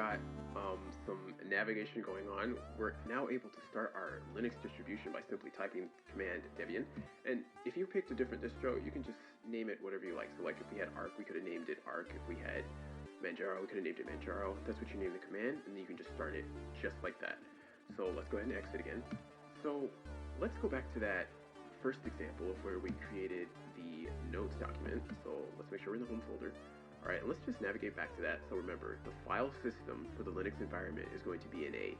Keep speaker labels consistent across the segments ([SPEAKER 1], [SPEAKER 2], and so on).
[SPEAKER 1] got some navigation going on, we're now able to start our Linux distribution by simply typing command Debian. And if you picked a different distro, you can just name it whatever you like. So like if we had Arc, we could have named it Arc. If we had Manjaro, we could have named it Manjaro. That's what you name the command, and then you can just start it just like that. So let's go ahead and exit again. So let's go back to that first example of where we created the notes document. So let's make sure we're in the home folder. All right, let's just navigate back to that. So remember, the file system for the Linux environment is going to be in a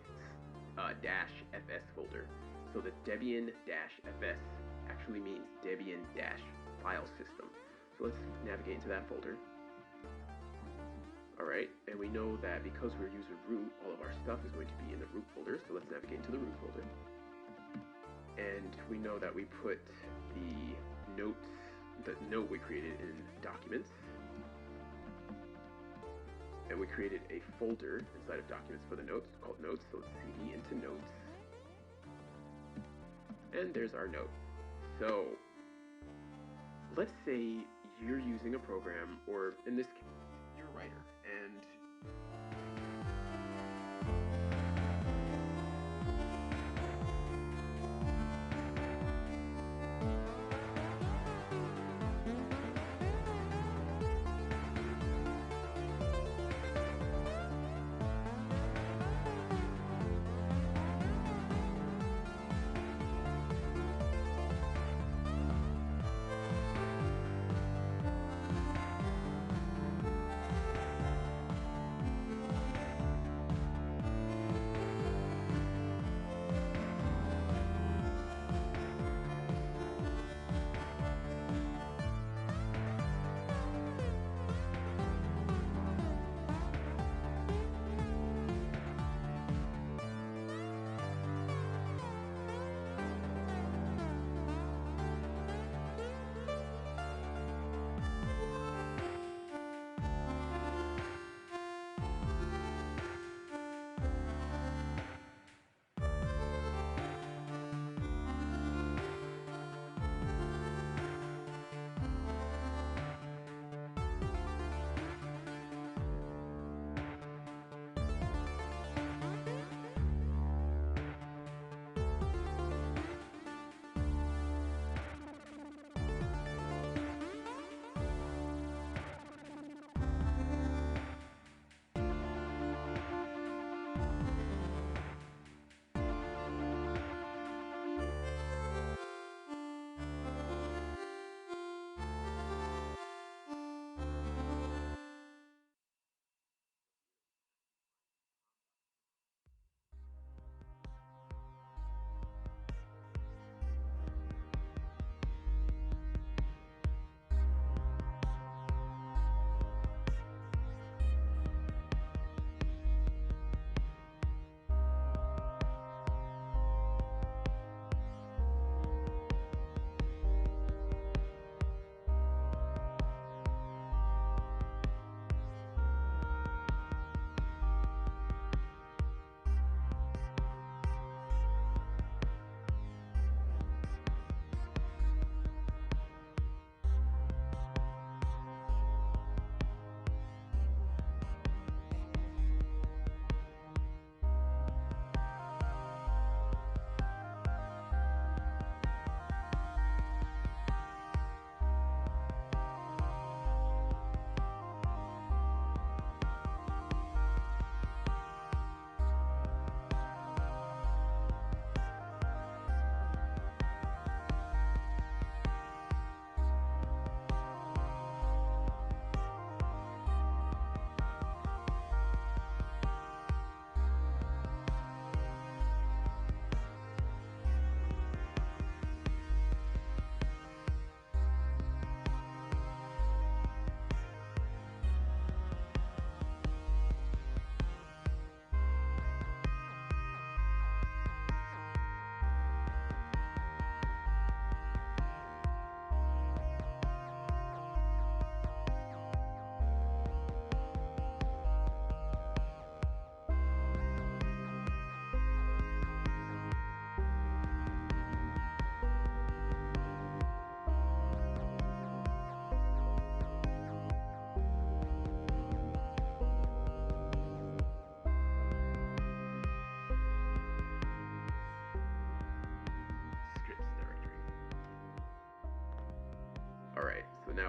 [SPEAKER 1] -fs folder. So the Debian-fs actually means Debian-file system. So let's navigate into that folder. All right, and we know that because we're user root, all of our stuff is going to be in the root folder. So let's navigate into the root folder. And we know that we put the note we created in documents. And we created a folder inside of documents for the notes called notes. So let's cd into notes. And there's our note. So let's say you're using a program, or in this case, you're a writer, and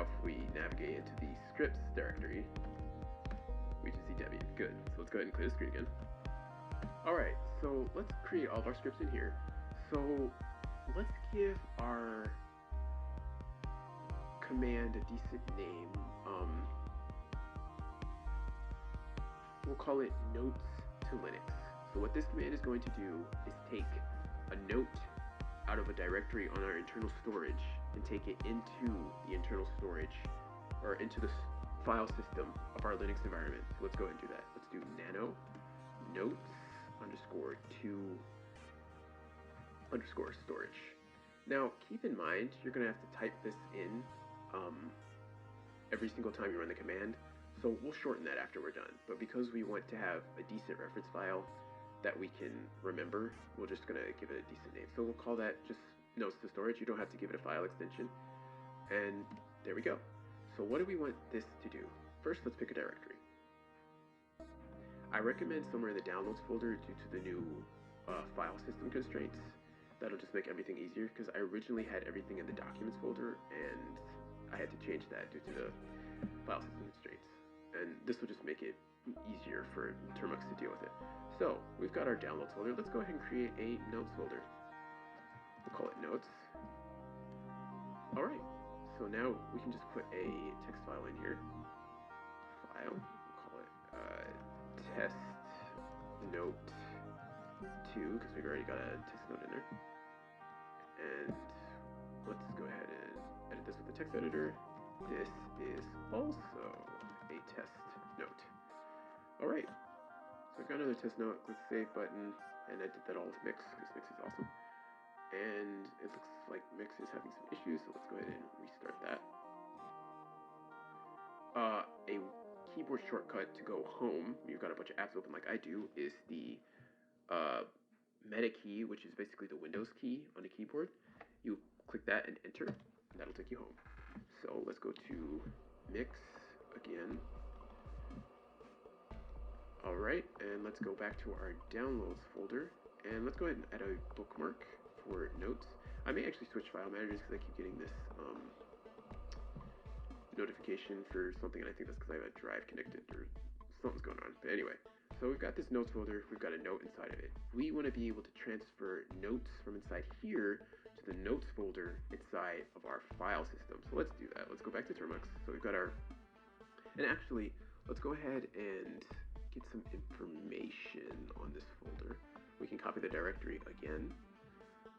[SPEAKER 1] if we navigate into the scripts directory, we just see Debian. Good. So let's go ahead and clear the screen again. Alright, so let's create all of our scripts in here. So let's give our command a decent name. We'll call it Notes to Linux. So what this command is going to do is take a note out of a directory on our internal storage and take it into the internal storage or into the file system of our Linux environment. So let's go ahead and do that. Let's do nano notes underscore to underscore storage. Now keep in mind you're going to have to type this in every single time you run the command. So we'll shorten that after we're done. But because we want to have a decent reference file that we can remember, we're just going to give it a decent name. So we'll call that just notes to storage. You don't have to give it a file extension. And there we go. So what do we want this to do? First, let's pick a directory. I recommend somewhere in the downloads folder due to the new file system constraints. That'll just make everything easier because I originally had everything in the documents folder and I had to change that due to the file system constraints. And this will just make it easier for Termux to deal with it. So we've got our downloads folder. Let's go ahead and create a notes folder. We'll call it notes. Alright, so now we can just put a text file in here. File, we'll call it test note 2 because we've already got a test note in there. And let's go ahead and edit this with the text editor. This is also a test note. Alright, so I've got another test note. Click the save button, and I did that all with Mix because Mix is awesome. And it looks like Mix is having some issues, so let's go ahead and restart that. A keyboard shortcut to go home, you've got a bunch of apps open like I do, is the meta key, which is basically the Windows key on the keyboard. You click that and enter, and that'll take you home. So let's go to Mix again. Alright, and let's go back to our downloads folder, and let's go ahead and add a bookmark for notes. I may actually switch file managers because I keep getting this notification for something, and I think that's because I have a drive connected or something's going on. But anyway, so we've got this notes folder, we've got a note inside of it. We want to be able to transfer notes from inside here to the notes folder inside of our file system. So let's do that. Let's go back to Termux. So we've got our, and actually, let's go ahead and get some information on this folder. We can copy the directory again.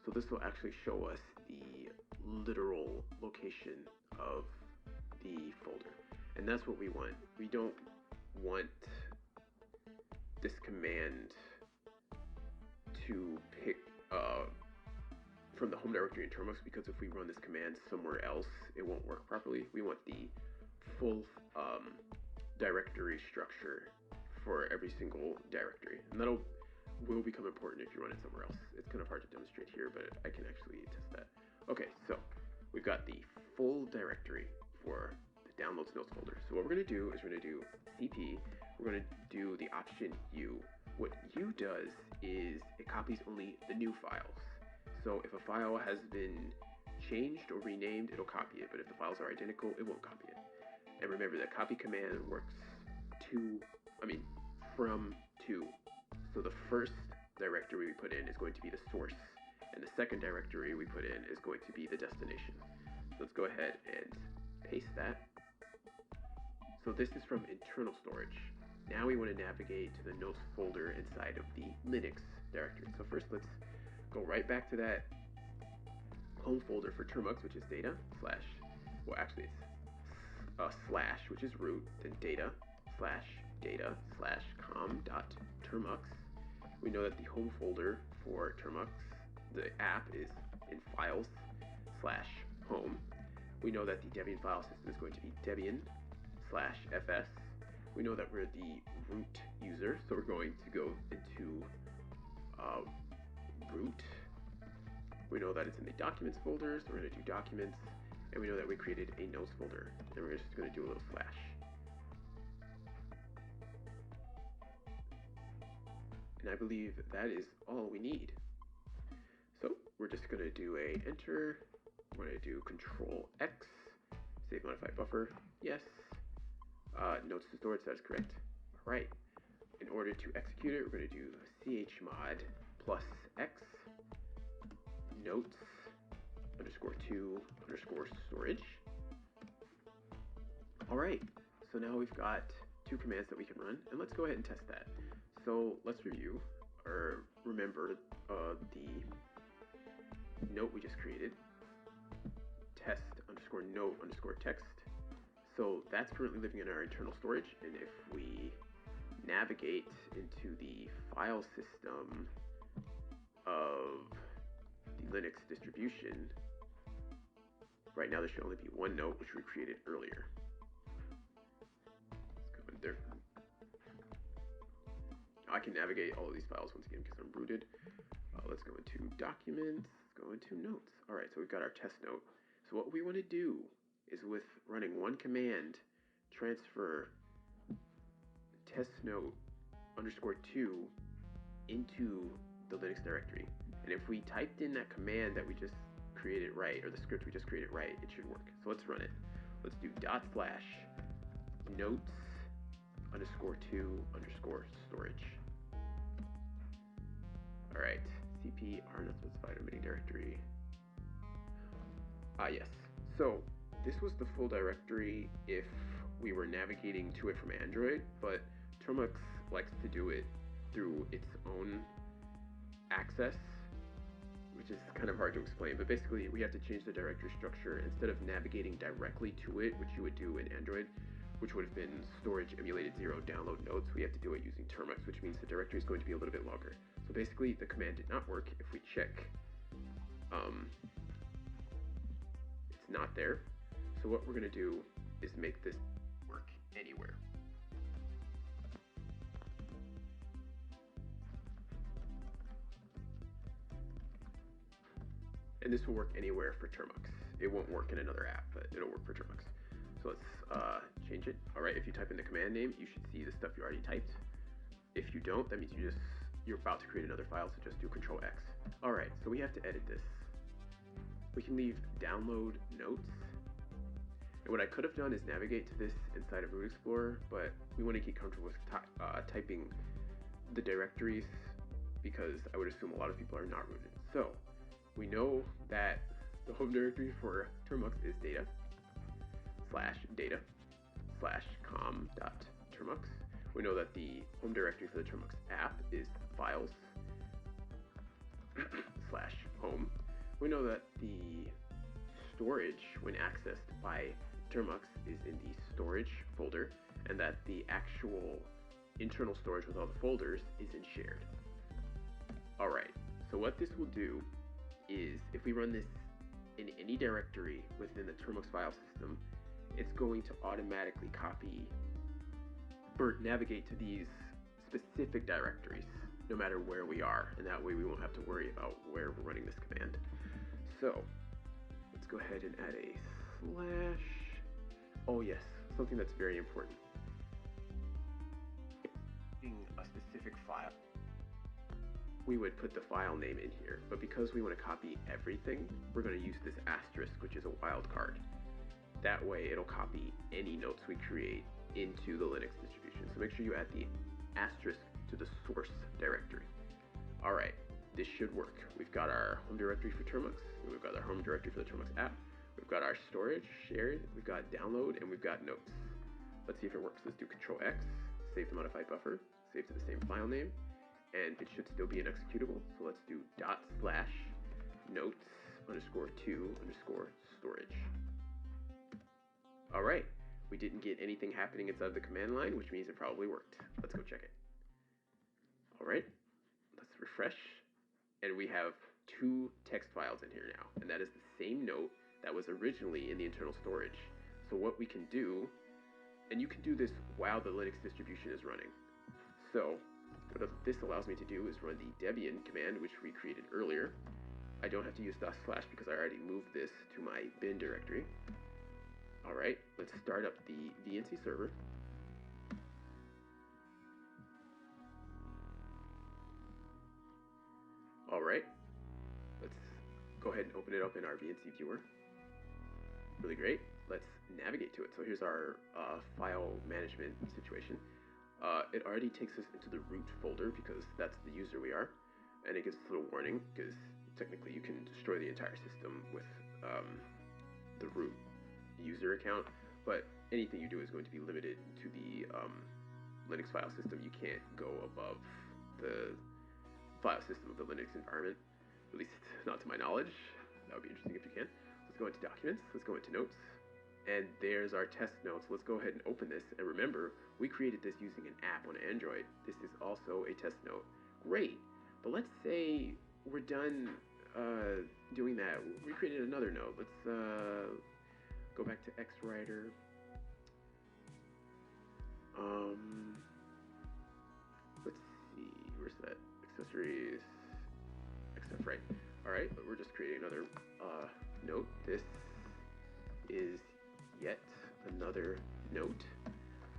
[SPEAKER 1] So this will actually show us the literal location of the folder. And that's what we want. We don't want this command to pick from the home directory in Termux, because if we run this command somewhere else, it won't work properly. We want the full directory structure for every single directory, and that will become important if you run it somewhere else. It's kind of hard to demonstrate here, but I can actually test that. Okay, so we've got the full directory for the downloads notes folder. So what we're going to do is we're going to do cp, we're going to do the option u. What u does is it copies only the new files. So if a file has been changed or renamed, it'll copy it, but if the files are identical, it won't copy it. And remember, the copy command works from to. So the first directory we put in is going to be the source, and the second directory we put in is going to be the destination. So let's go ahead and paste that. So this is from internal storage. Now we want to navigate to the notes folder inside of the Linux directory. So first let's go right back to that home folder for Termux, which is data slash, well actually it's slash, which is root, then data slash com.termux. We know that the home folder for Termux, the app, is in files slash home. We know that the Debian file system is going to be Debian slash fs. We know that we're the root user, so we're going to go into root. We know that it's in the documents folder, so we're going to do documents, and we know that we created a notes folder, and we're just going to do a little slash. And I believe that is all we need. So we're just going to do a enter. We're going to do Control X, Save modify buffer, yes. Notes to storage, that is correct. All right. In order to execute it, we're going to do chmod plus x notes _2 _storage. All right. So now we've got two commands that we can run, and let's go ahead and test that. So let's review or remember the note we just created, test _note _text. So that's currently living in our internal storage, and if we navigate into the file system of the Linux distribution, right now there should only be one note, which we created earlier. Let's go in there. I can navigate all of these files once again because I'm rooted. Let's go into documents, let's go into notes. All right, so we've got our test note. So what we want to do is, with running one command, transfer test note _2 into the Linux directory. And if we typed in that command that we just created right, or the script we just created right, it should work. So let's run it. Let's do /notes _2 _storage. All right, cp r not specified omitting directory. Yes. So this was the full directory if we were navigating to it from Android, but Termux likes to do it through its own access, which is kind of hard to explain, but basically we have to change the directory structure. Instead of navigating directly to it, which you would do in Android, which would have been storage emulated 0 download notes, we have to do it using Termux, which means the directory is going to be a little bit longer. So basically the command did not work. If we check, it's not there. So what we're going to do is make this work anywhere. And this will work anywhere for Termux. It won't work in another app, but it'll work for Termux. So let's change it. All right, if you type in the command name, you should see the stuff you already typed. If you don't, that means you're about to create another file, so just do Control X. All right, so we have to edit this. We can leave download notes. And what I could have done is navigate to this inside of Root Explorer, but we want to get comfortable with typing the directories because I would assume a lot of people are not rooted. So we know that the home directory for Termux is data/com.termux. We know that the home directory for the Termux app is files/home. We know that the storage, when accessed by Termux, is in the storage folder, and that the actual internal storage with all the folders is in shared. Alright, so what this will do is, if we run this in any directory within the Termux file system, it's going to automatically copy or navigate to these specific directories no matter where we are, and that way we won't have to worry about where we're running this command. So let's go ahead and add a slash. Oh yes, something that's very important. In a specific file, we would put the file name in here, but because we want to copy everything, we're going to use this asterisk, which is a wildcard. That way it'll copy any notes we create into the Linux distribution. So make sure you add the asterisk to the source directory. Alright, this should work. We've got our home directory for Termux, and we've got our home directory for the Termux app. We've got our storage shared, we've got download, and we've got notes. Let's see if it works. Let's do Control X, save the modified buffer, save to the same file name, and it should still be an executable. So let's do /notes _2 _storage. Alright, we didn't get anything happening inside the command line, which means it probably worked. Let's go check it. Alright, let's refresh, and we have two text files in here now, and that is the same note that was originally in the internal storage. So what we can do, and you can do this while the Linux distribution is running. So what this allows me to do is run the Debian command, which we created earlier. I don't have to use // because I already moved this to my bin directory. Alright, let's start up the VNC server. Alright, let's go ahead and open it up in our VNC viewer. Really great. let's navigate to it. So here's our file management situation. It already takes us into the root folder because that's the user we are, and it gives us a little warning because technically you can destroy the entire system with the root user account, but anything you do is going to be limited to the Linux file system. You can't go above the file system of the Linux environment, at least not to my knowledge. That would be interesting if you can. Let's go into documents, let's go into notes, and there's our test notes. Let's go ahead and open this, and remember, we created this using an app on Android. This is also a test note. Great, but let's say we're done doing that. We created another note. Let's go back to XWriter. Let's see, where's that? Accessories, XF, right? Alright, but we're just creating another note. This is yet another note.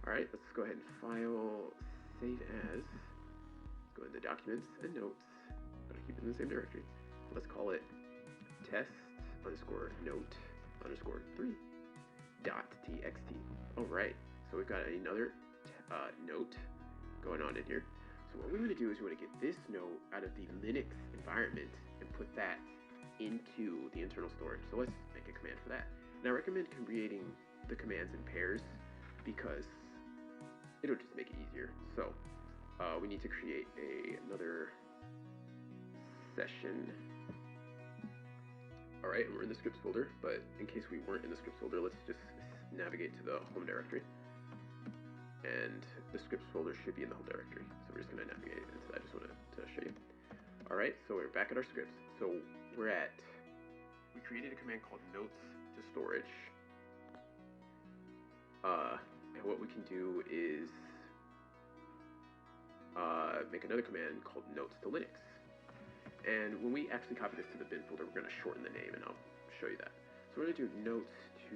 [SPEAKER 1] Alright, let's go ahead and file, save as, go into documents and notes, gotta keep it in the same directory. Let's call it test underscore note underscore 3 dot txt. Alright, so we've got another note going on in here. So what we want to do is we want to get this note out of the Linux environment and put that into the internal storage. So let's make a command for that. And I recommend creating the commands in pairs because it'll just make it easier. So we need to create another session. Alright, and we're in the scripts folder, but in case we weren't in the scripts folder, let's just navigate to the home directory. And the scripts folder should be in the home directory. So we're just going to navigate into that. I just wanted to show you. Alright, so we're back at our scripts. So we created a command called notes to storage. And what we can do is make another command called notes to Linux. And when we actually copy this to the bin folder, we're going to shorten the name, and I'll show you that. So we're going to do notes to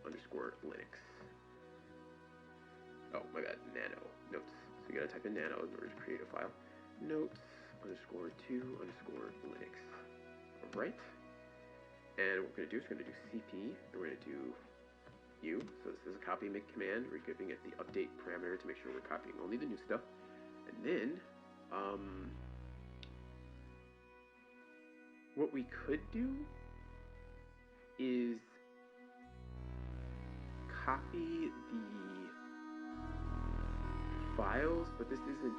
[SPEAKER 1] underscore Linux. Oh, my bad, nano notes. So you got to type in nano in order to create a file. Notes underscore to underscore Linux. All right. And what we're going to do is we're going to do cp, and we're going to do u. So this is a copy make command. We're giving it the update parameter to make sure we're copying only the new stuff. And then, what we could do is copy the files, but this isn't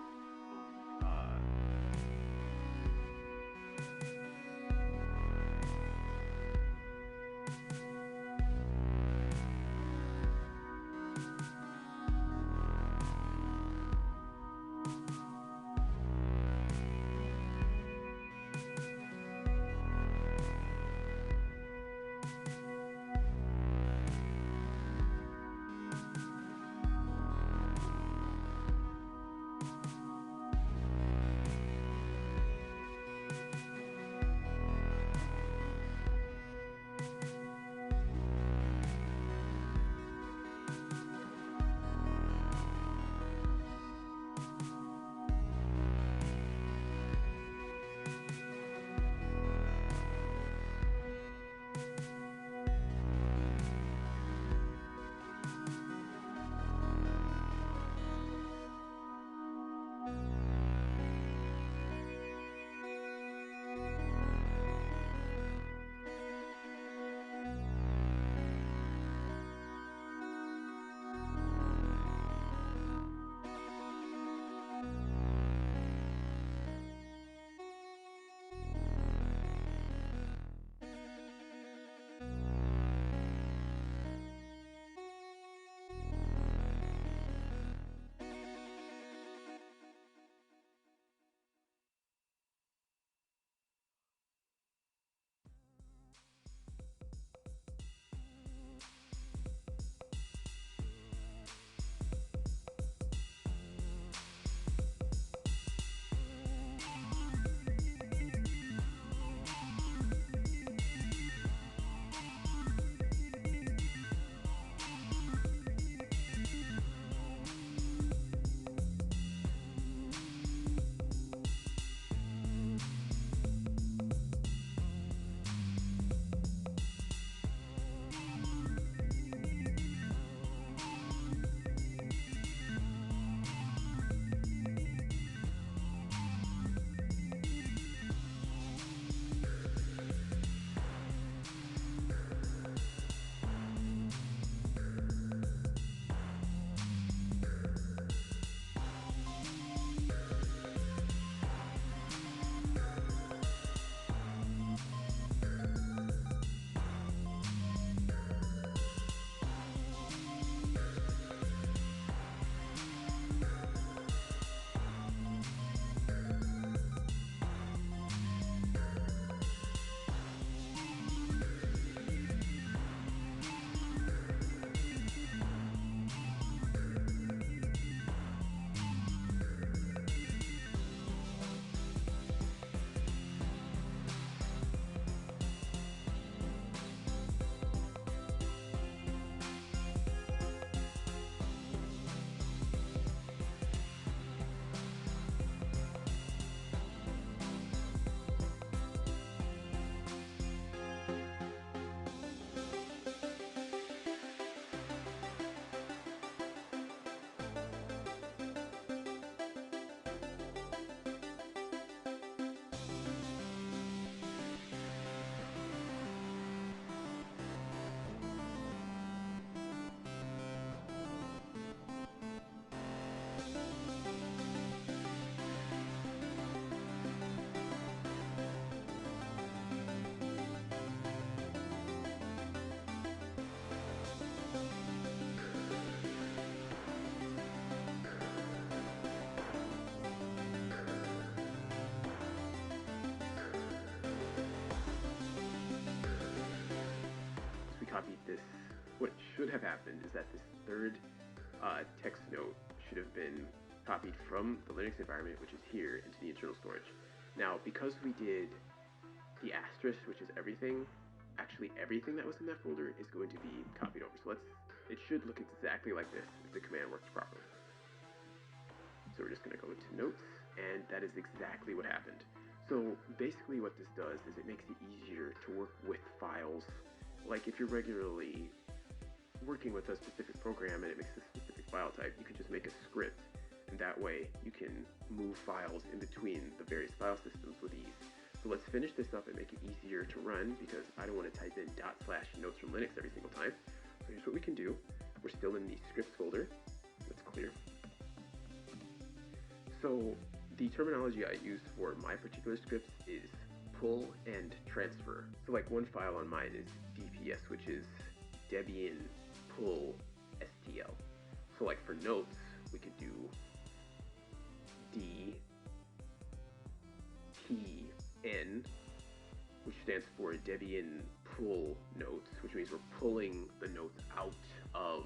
[SPEAKER 1] copied this. What should have happened is that this third text note should have been copied from the Linux environment, which is here, into the internal storage. Now, because we did the asterisk, which is everything, actually everything that was in that folder is going to be copied over. So it should look exactly like this if the command works properly. So we're just going to go into notes, and that is exactly what happened. So basically what this does is it makes it easier to work with files. Like if you're regularly working with a specific program and it makes a specific file type, you can just make a script, and that way you can move files in between the various file systems with ease. So let's finish this up and make it easier to run, because I don't want to type in /notes from Linux every single time. So here's what we can do. We're still in the scripts folder. Let's clear. So the terminology I use for my particular scripts is pull and transfer. So like one file on mine is DPS, which is Debian pull STL. So like for notes, we could do DTN, which stands for Debian pull notes, which means we're pulling the notes out of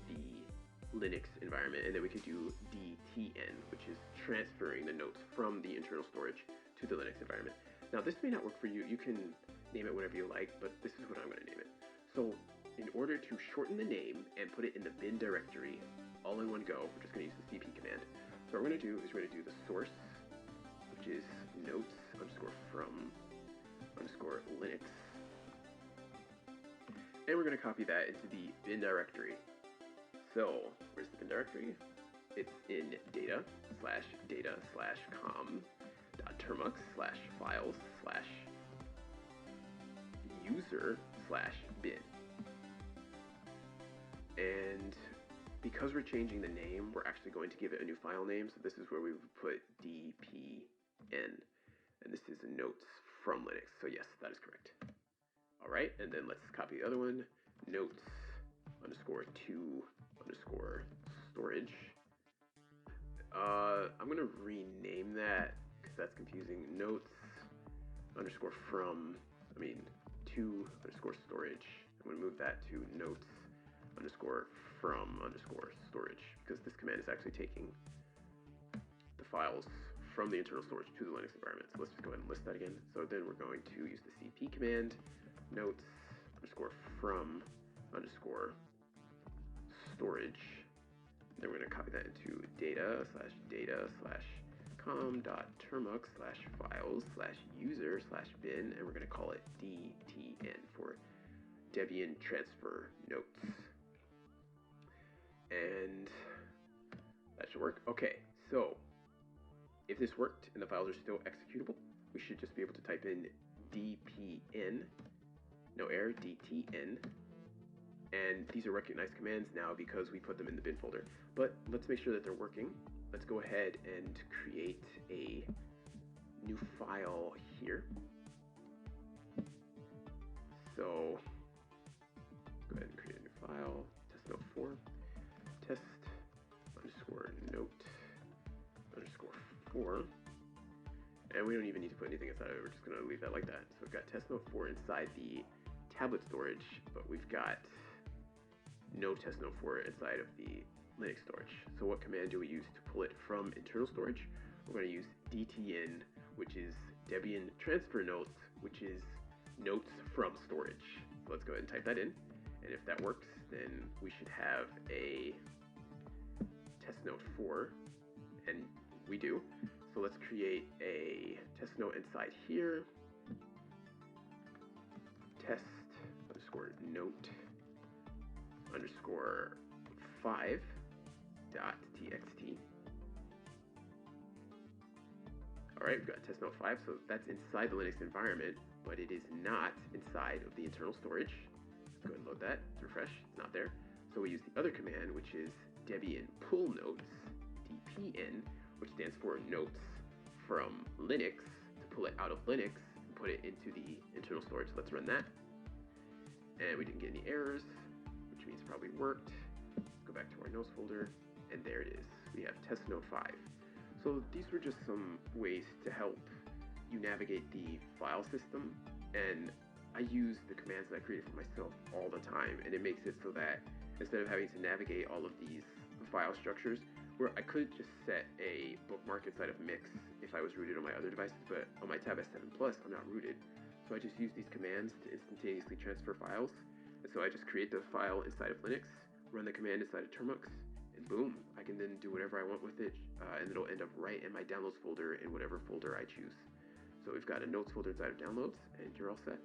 [SPEAKER 1] the Linux environment. And then we could do DTN, which is transferring the notes from the internal storage to the Linux environment. Now this may not work for you. You can name it whatever you like, but this is what I'm going to name it. So in order to shorten the name and put it in the bin directory all in one go, we're just going to use the cp command. So what we're going to do is we're going to do the source, which is notes _from_Linux, and we're going to copy that into the bin directory. So where's the bin directory? It's in data/com.termux/files/user/bin. And because we're changing the name, we're actually going to give it a new file name. So this is where we would put dpn, and this is notes from Linux. So yes, that is correct. All right, and then let's copy the other one, notes_to_storage. I'm gonna rename that because that's confusing. Notes_from_storage. I'm gonna move that to notes_from_storage, because this command is actually taking the files from the internal storage to the Linux environment. So let's just go ahead and list that again. So then we're going to use the cp command, notes_from_storage. Then we're going to copy that into data/data/com.termux/files/user/bin, and we're going to call it DTN for Debian transfer notes. And that should work. Okay, so if this worked and the files are still executable, we should just be able to type in dpn, no error, dtn. And these are recognized commands now because we put them in the bin folder. But let's make sure that they're working. Let's go ahead and create a new file here. So go ahead and create a new file, test note 4, test_note_4. And we don't even need to put anything inside of it. We're just going to leave that like that. So we've got test note 4 inside the tablet storage, but we've got no test note 4 inside of the Linux storage. So what command do we use to pull it from internal storage? We're going to use dtn, which is Debian transfer notes, which is notes from storage. So let's go ahead and type that in. And if that works, then we should have a test note 4, and we do. So let's create a test note inside here, test_5.txt. All right, we've got test note 5, so that's inside the Linux environment, but it is not inside of the internal storage. Let's go ahead and load that, let's refresh, it's not there. So we use the other command, which is Debian pull notes, dpn, which stands for notes from Linux, to pull it out of Linux and put it into the internal storage. So let's run that. And we didn't get any errors, which means it probably worked. Let's go back to our notes folder, and there it is. We have test note 5. So these were just some ways to help you navigate the file system, and I use the commands that I created for myself all the time, and it makes it so that instead of having to navigate all of these file structures, where I could just set a bookmark inside of Mix if I was rooted on my other devices, but on my Tab S7 Plus, I'm not rooted. So I just use these commands to instantaneously transfer files. And so I just create the file inside of Linux, run the command inside of Termux, and boom, I can then do whatever I want with it, and it'll end up right in my downloads folder in whatever folder I choose. So we've got a notes folder inside of downloads, and you're all set.